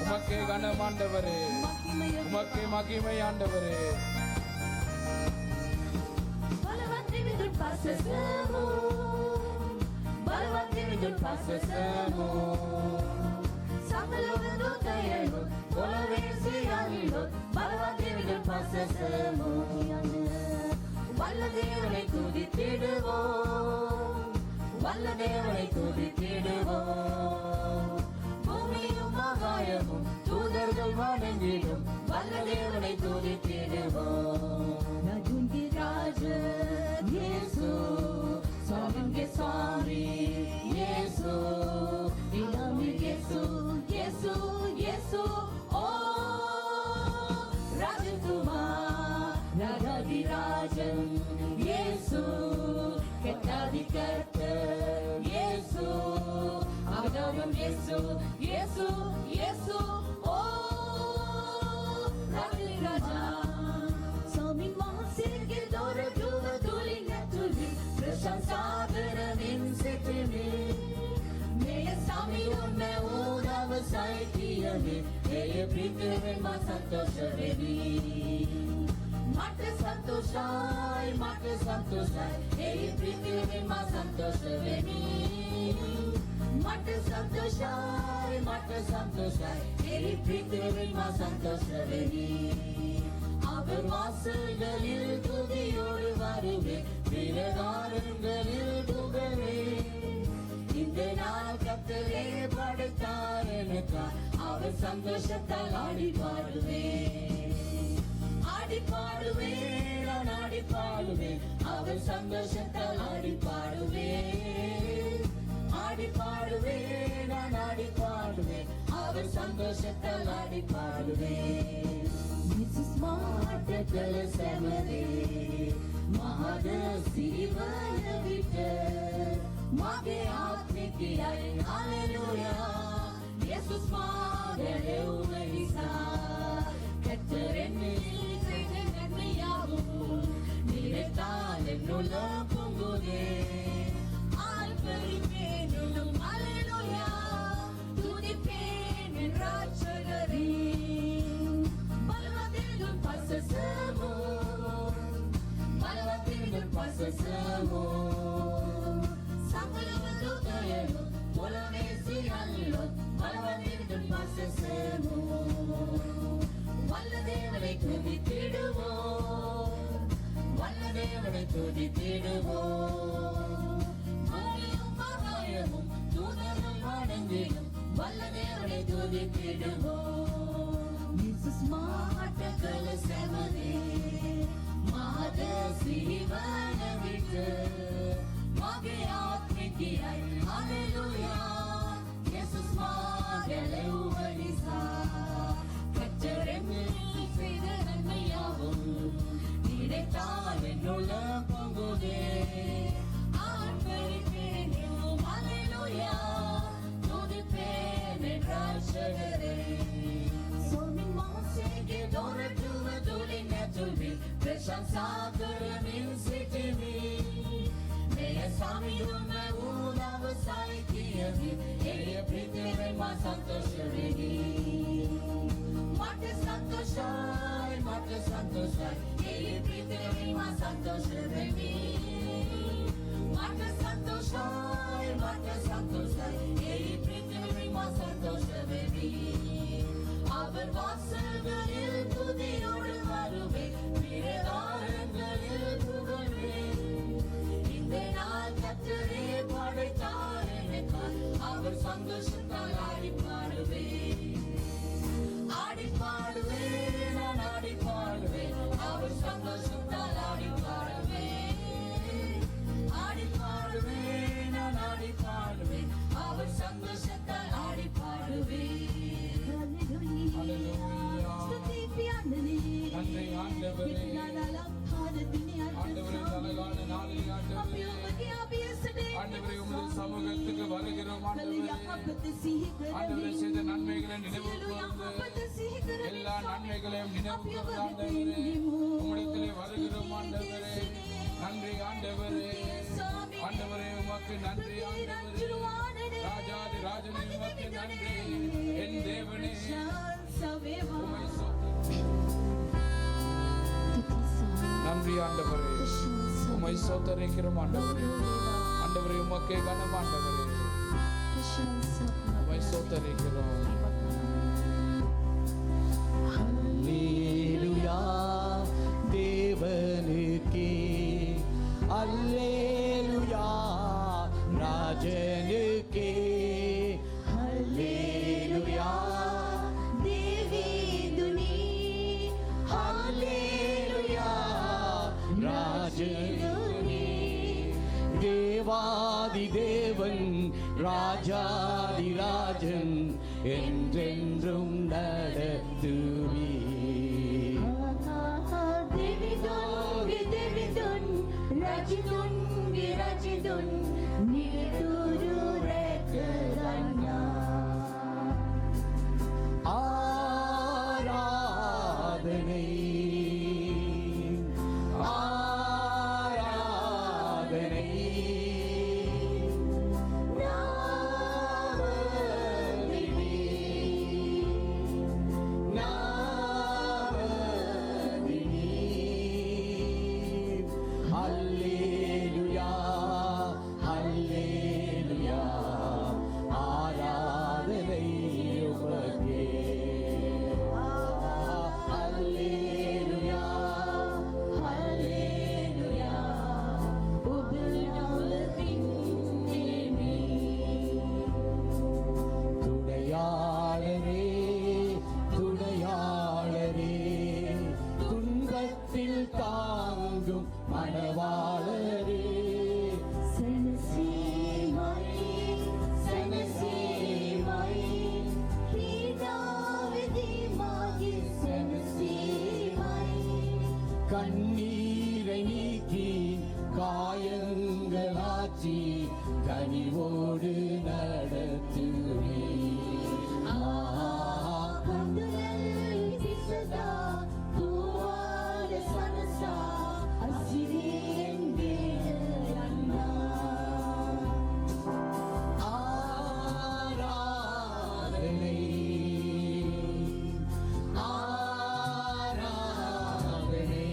உமக்கே கனம் ஆண்டவரே. உமக்கே மகிமை ஆண்டவரே. வல்லதேவனை துதித்திடுவோம், வல்லதேவனை துதித்திடுவோம். பூமியும் ஆகாயமும் தூதர்கள் வணங்கிடும் வல்லதேவனை துதித்திடுவோம். ராஜுங்கே ராஜன் இயேசு, சுவாமிங்கே சுவாமி இயேசு, இலாமி இயேசு, இயேசு இயேசு. ஓ ராஜகுமார், ராஜாதி ராஜன் இயேசு, கெட்டாதி கர்த்தர் இயேசு, அவதாரம் இயேசு, இயேசு இயேசு. ஓ ராஜாதி ராஜா, स्वामी मासिके दोर दुव दुलिंग तुझी प्रशंसागरमिन सितने मेरे स्वामी उन्में उदाव साइकियने ये प्रीतमे मा संतोषवेदी माटे संतोषाय ये प्रीतमे मा संतोषवेदी माटे संतोषाय ये प्रीतमे मा संतोषवेदी அவர் வாசல்களில் துதியோடு வருவே, பிரகாரங்களில் புகழே. இந்த நாள் கர்த்தரே படைத்தார் எனக்காய், அவர் சந்தோஷத்தால் ஆடி பாடுவேன், ஆடி பாடுவேன், நான் ஆடி பாடுவேன். அவர் சந்தோஷத்தால் ஆடி பாடுவேன், ஆடி பாடுவேன், நான் ஆடி பாடுவேன். அவர் சந்தோஷத்தால் ஆடி பாடுவேன். மாட்டக்கள செமரே மகத சிவன விட்ட மாகே ஆத்மிகியாய். ஹalleluya. இயேசுஸ் மாகலே உமரிசா கத்தரனே செய்த நன்மையாகும் நினைத்தால் என்னுள்ள பொங்குதே. ஆல்பரிப்பேனும் ஹalleluya துதிப்பேன் என் ராட்சகரே. Pasasamo Sakalavandu Tayano Polavesi Allo Malavandu Pasasamo Valladevane Tudittiduvo Valladevane Tudittiduvo Bhumiyum Mahayamum Thoodargal Vanangidum Valladevane Tudittiduvo Jesus Maatakala Semane Mahada Sivana Vitta Mage Atmikiyai. Hallelujah. Jesus Magale Uvanisa Kattarennil Seida Nanmayavum Nidaittal ennulla pongude. Aarparippen innum Hallelujah Thudippen en Rakshagare. Swami Masike Doratuva Dulinga Tulvi प्रशंसागरमिन सितने मेरे स्वामी उन्में उदाव साइकियने ये प्रीतमे मा संतोषवेदी माटे संतोषाय ये प्रीतमे मा संतोषवेदी माटे संतोषाय ये प्रीतमे मा संतोषवेदी. அவர் வாசல்களில் துதியோடு வருவே, பிரகாரங்களில் புகழ்வே. இந்த நாள் கர்த்தரே படைத்தார் எனக்காய், அவர் சந்தோஷத்தால் ஆடி பாடுவே, ஆடி பாடுவே, நான் ஆடி பாடுவே. ஆண்டவரே ஆண்டவரே அழகான நாளில் ஆண்டவரே உமது சமூகத்துக்கு வருகிறோம் ஆண்டவரே செய்த நன்மைகளை நினைவு கூர்ந்து எல்லா நன்மைகளையும் நினைவு கூர்ந்து ஆண்டவரே உம்மிடத்திலே வருகிறோம் ஆண்டவரே நன்றி ஆண்டவரே ஆண்டவரே உமக்கு நன்றி ஆண்டவரே ராஜாதி ராஜனே உமக்கு நன்றி என் தேவனே உம்மை நன்றி ஆண்டவரே உம்மை ஸ்தோத்திரிக்கிறோம் ஆண்டவரே ஆண்டவரே உமக்கே கனம் ஆண்டவரே உம்மை ஸ்தோத்திரிக்கிறோம் அல்லேலூயா தேவனுக்கே அல்லேலூயா ராஜனுக்கே அல்லேலூயா தேவேதுனி அல்லேலூயா ராஜனுனி தேவாதி தேவன் ராஜாதி ராஜன் என்றென்றும் நடத்துவீ ஆராதனை ஆராதனை அல்லேலூயா அல்லேலூயா ஆராதனை உமக்கே அல்லேலூயா அல்லேலூயா துணையாளரே துணையாளரே துன்பத்தில் தாங்கும் மணவாளரே கண்ணீரை நீக்கி காயங்களாச்சி கனிவோடு நடத்துவே ஆராதனை ஆராதனை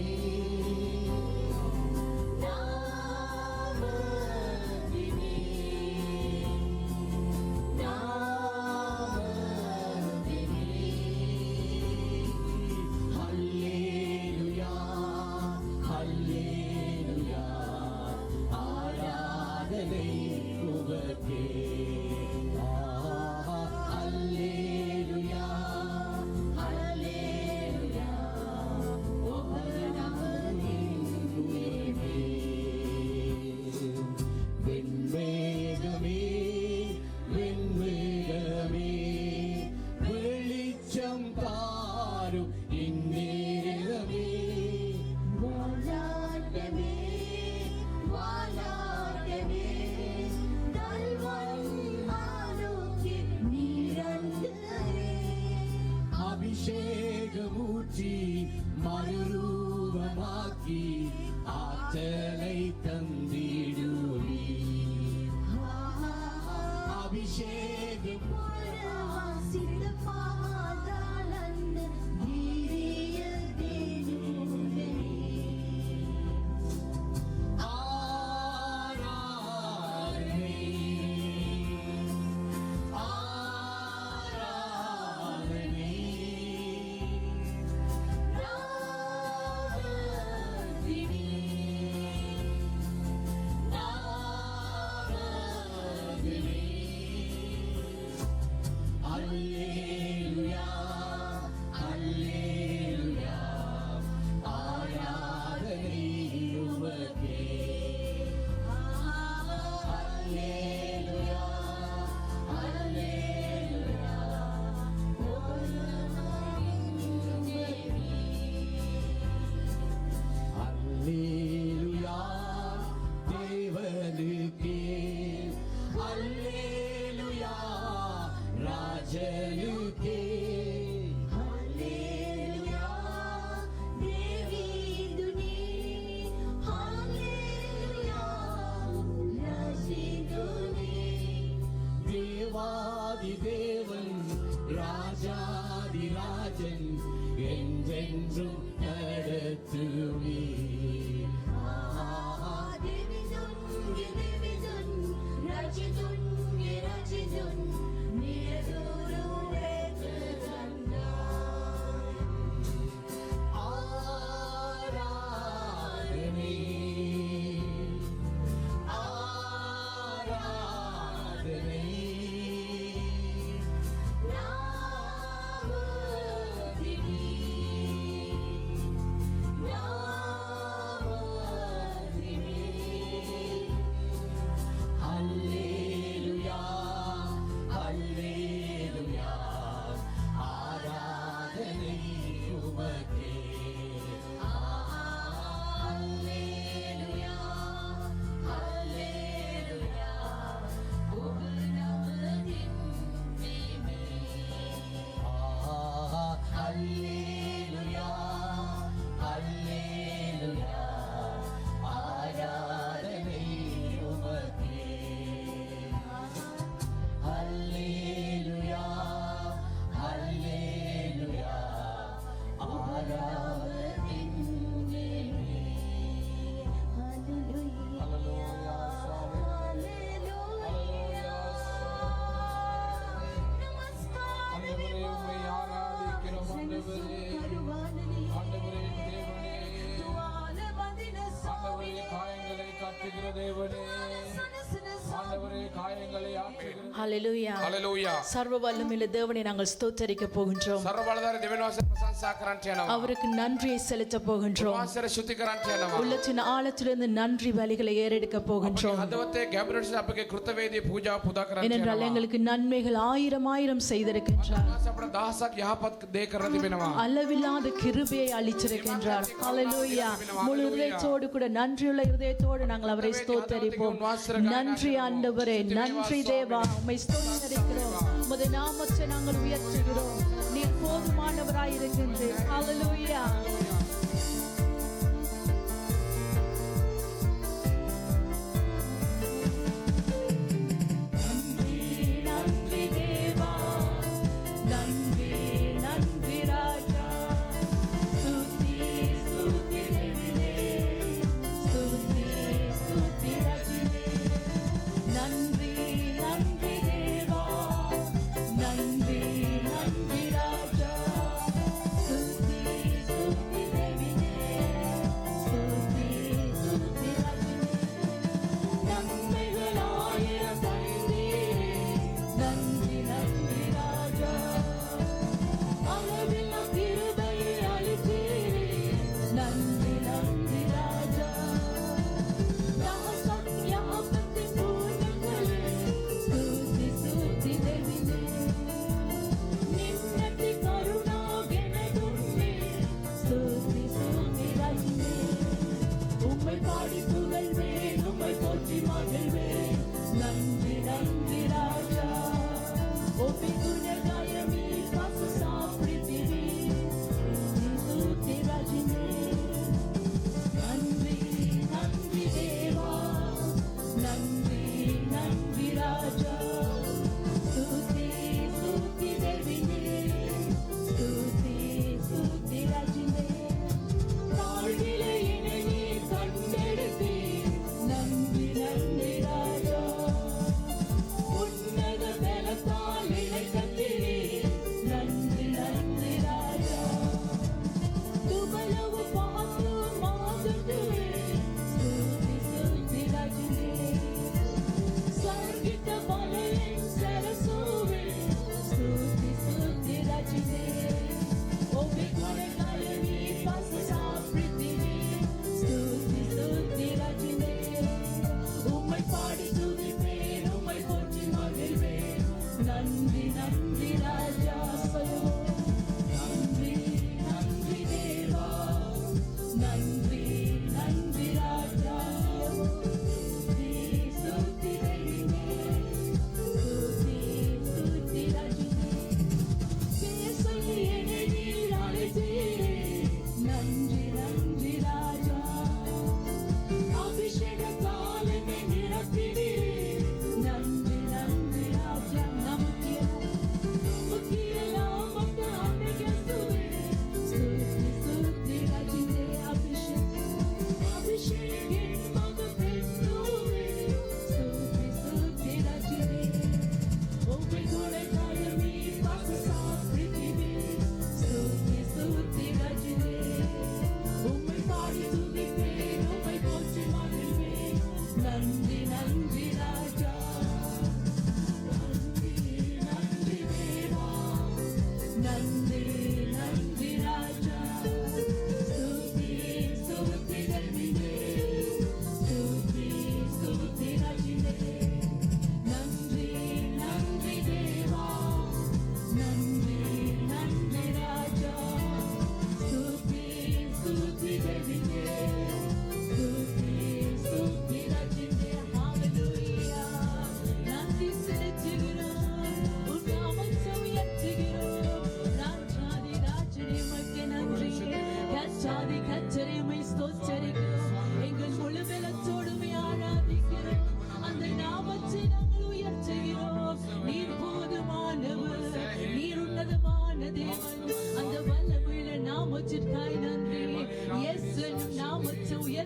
அல்லேலூயா அல்லேலூயா ஆராதனை உமக்கே அல்லேலூயா அல்லேலூயா வெண்மேகமே வெண்மேகமே வெளிச்சம் தாரும் இந்நேரமே வாழாட்டமே வாழாட்டமே தல்வன் ஆரோக்கி நீரந்தரே அபிஷேகமூற்றி மறுரூபமாக்கி ஆற்றலை தந்திடுவி அபிஷேகம் சித்தமாதாளன் வீரிய தேனுவே ஆராதனை ஆராதனை தேவாதி தேவன் ராஜாதி ராஜன் என்றென்றும் நடத்துவே ஆராதனை ஆராதனை அல்லேலூயா அல்லேலூயா ஆராதனை உமக்கே அல்லேலூயா அல்லேலூயா உன்னதத்தின் மேலே அல்லேலூயா அல்லேலூயா ஆராதனை உமக்கே அல்லேலூயா அல்லேலூயா ஆராதனை ஆண்டவரே உம்மை ஆராதிக்கிறோம் ஆண்டவரே ஆண்டவரே தேவனே ஆண்டவரே காயங்களை காட்டுகிற தேவனே ஆண்டவரே காயங்களை ஆற்றுகிற ஹalleluya Hallelujah. சர்வ வல்லமையுள்ள தேவனை நாங்கள் ஸ்தோத்திரிக்க போகின்றோம். सर्वबलधारी देवांचे प्रशंसा करंट येනවා. அவருக்கு நன்றியை செலுத்த போகின்றோம். वासरे स्तुति करंट येනවා. உள்ளத்தின் ஆழத்திலிருந்து நன்றி பலிகளை ஏறெடுக்க போகின்றோம். हदवते गैब्रियल्स आपके कृतवेदी पूजा पूजा करंट ஏனென்றால் येනවා. எங்களுக்கு நன்மைகள் ஆயிரம் ஆயிரம் செய்திருக்கின்றார். අපේ දහසක් යහපත් දේ කරලා තිබෙනවා. அளவில்லாத கிருபையை அளிச்சிருக்கின்றார். ஹalleluya முழு இதயத்தோடு கூட நன்றியுள்ள இதயத்தோடு நாங்கள் அவரை ஸ்தோத்திரிப்போம். நன்றி ஆண்டவரே, நன்றி தேவா, உம்மை ஸ்தோத்திரிக்கிறோம். உமது நாமத்தை நாங்கள் உயர்த்துகிறோம். நீர் போதுமானவராய் இருக்கின்றீர். ஹalleluya நன்றி தேவா, நன்றி நன்றி ராஜா, ஸ்துதி ஸ்துதி தேவனே, ஸ்துதி ஸ்துதி ராஜனே. நன்றி நன்றி தேவா, நன்றி நன்றி ராஜா, ஸ்துதி ஸ்துதி தேவனே, ஸ்துதி ஸ்துதி ராஜனே. நன்மைகள் ஆயிரம் தந்தீரே, நன்றி நன்றி ராஜா, அளவில்லா கிருபையை அளித்தீரே, நன்றி நன்றி ராஜா. யாபத்தின் பூர்ணங்களே, ஸ்துதி ஸ்துதி தேவனே. நின்னதி கருணாகெனதுன்னே, ஸ்துதி ஸ்துதி ராஜனே. உம்மை பாடி புகழ்வேன், உம்மை போற்றி மகிழ்வேன். நன்றி நன்றி ராஜா. உம்மை குணகாயமே பாசசா பிரித்திவி, ஸ்துதி ஸ்துதி ராஜனே. நன்றி நன்றி தேவா, நன்றி நன்றி ராஜா, ஸ்துதி ஸ்துதி தேவனே, ஸ்துதி ஸ்துதி ராஜனே. தாழ்விலே என்னை நீர் கண்டெடுத்தீர், நன்றி நன்றி ராஜா. உன்னத பலத்தால் என்னை கட்டி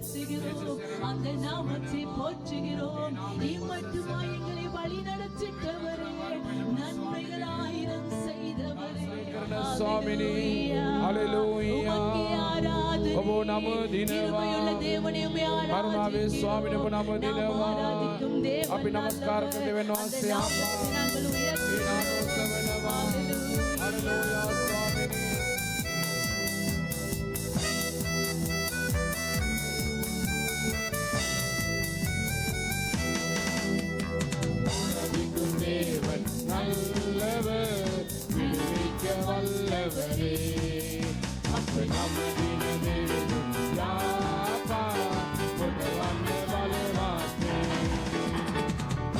உயர்த்துகிறோம், அந்த நாமத்தை போற்றுகிறோம். இம்மட்டுமாய் எங்களை வழி நடத்திட்டவரே, நன்மைகள் ஆயிரம் செய்தவரே, சுவாமினி, ஹalleluya. ඔබ නම දිනවා. தேவனே உம்மை කරුණාවේ ස්වාමීන් ඔබ නම දිනවා. ஆராதிக்கும் தேவன் අපි නමස්කාර කරන දෙවියන් அந்த වහන්සේ நாமத்தை நாங்கள் உயர்த்துகிறோம். හalleluya ස්වාමීනි. ஆராதிக்கும் தேவன் நல்லவர், விடுவிக்க வல்லவரே. அப்ப நம்ம தினதேவனும் யாப்பா, கொண்டவந்த வல்லவாக்கே.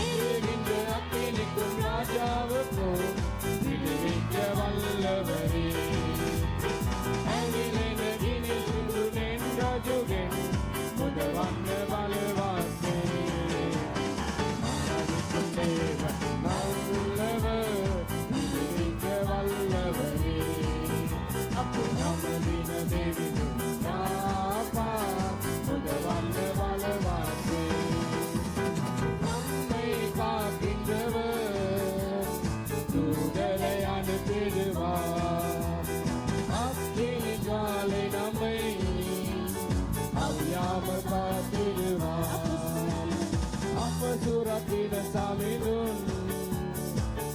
எரிகின்ற அக்கினிக்கும் ராஜாவுக்கும் விடுவிக்க வல்லவரே. அகிலனகினில் சுடு நின்றஜுகன், கொண்டவந்த வல்லவாக்கே. ஆராதிக்கும் தேவன் நல்லவர், விடுவிக்க வல்லவரே. அப்போ நம்ம தினதேவனும் யாப்பா, கொண்டவந்த வல்லவாக்கே. நம்மை காக்கின்றவர் தூதரை அனுப்பிடுவார். அக்கினி ஜுவாலை நம்மை அழியாமல் காத்திடுவார். අපසුරකින සමිඳුන්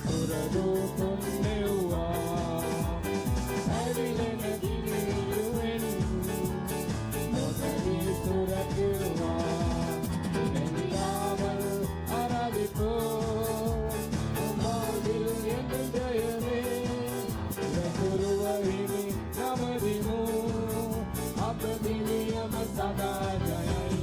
සුරදූතුන් නෙව්වා. ඇවිලෙන දිවිලුවෙන් නොතැවී සුරකිරුවා. එනියාமல் අරදිකෝ උඹාවිල් එනු ජයමේ. රතුරුව හිමි නමදිමු, අප දිවියම සදා ජයයි.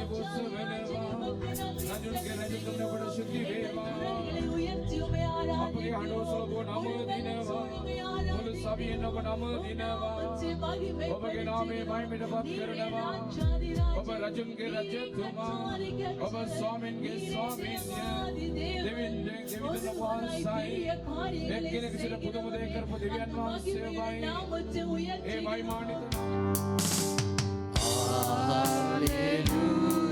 दिवस वेलेवा राजुन के राजु तुमने बड़ा शुद्धि वेवा अपने हंडोसों को नाम दिनेवा मुल सभी नो को नाम दिनेवा ओबे के नाम में भाई मेरा बात करनेवा ओबे राजुन के राजु तुमा ओबे स्वामिन के स्वामिन देविन देविन नवासाई एक के किसी ने पुतो मुझे कर पुतो दिव्यान मासे भाई ए भाई मानित Hallelujah.